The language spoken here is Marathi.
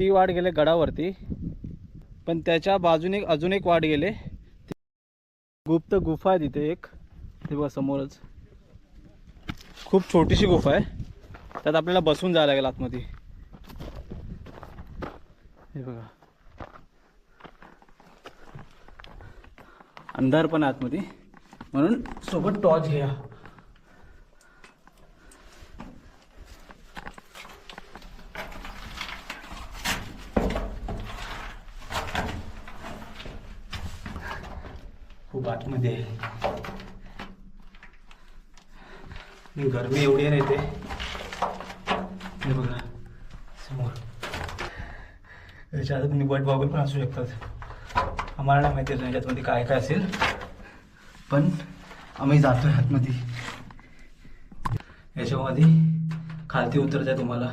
ती वाट गेले गडावरती, पण त्याच्या बाजूने अजून एक वाट गेले, गुप्त गुफा आहे तिथे एक, ते बघा समोरच खूप छोटीशी गुफा आहे, त्यात आपल्याला बसून जायला लागेल आतमध्ये. हे बघा अंधार पण आतमध्ये, म्हणून सोबत टॉर्च घ्या. खूप आतमध्ये आहे, गरमी एवढी आहे ते. हे बघा समोर, याच्यात तुम्ही बट बघून पण असू शकतात. आम्हाला नाही माहिती अजून याच्यातमध्ये काय काय असेल, पण आम्ही जातोय आतमध्ये. याच्यामध्ये खालती उतरत आहे तुम्हाला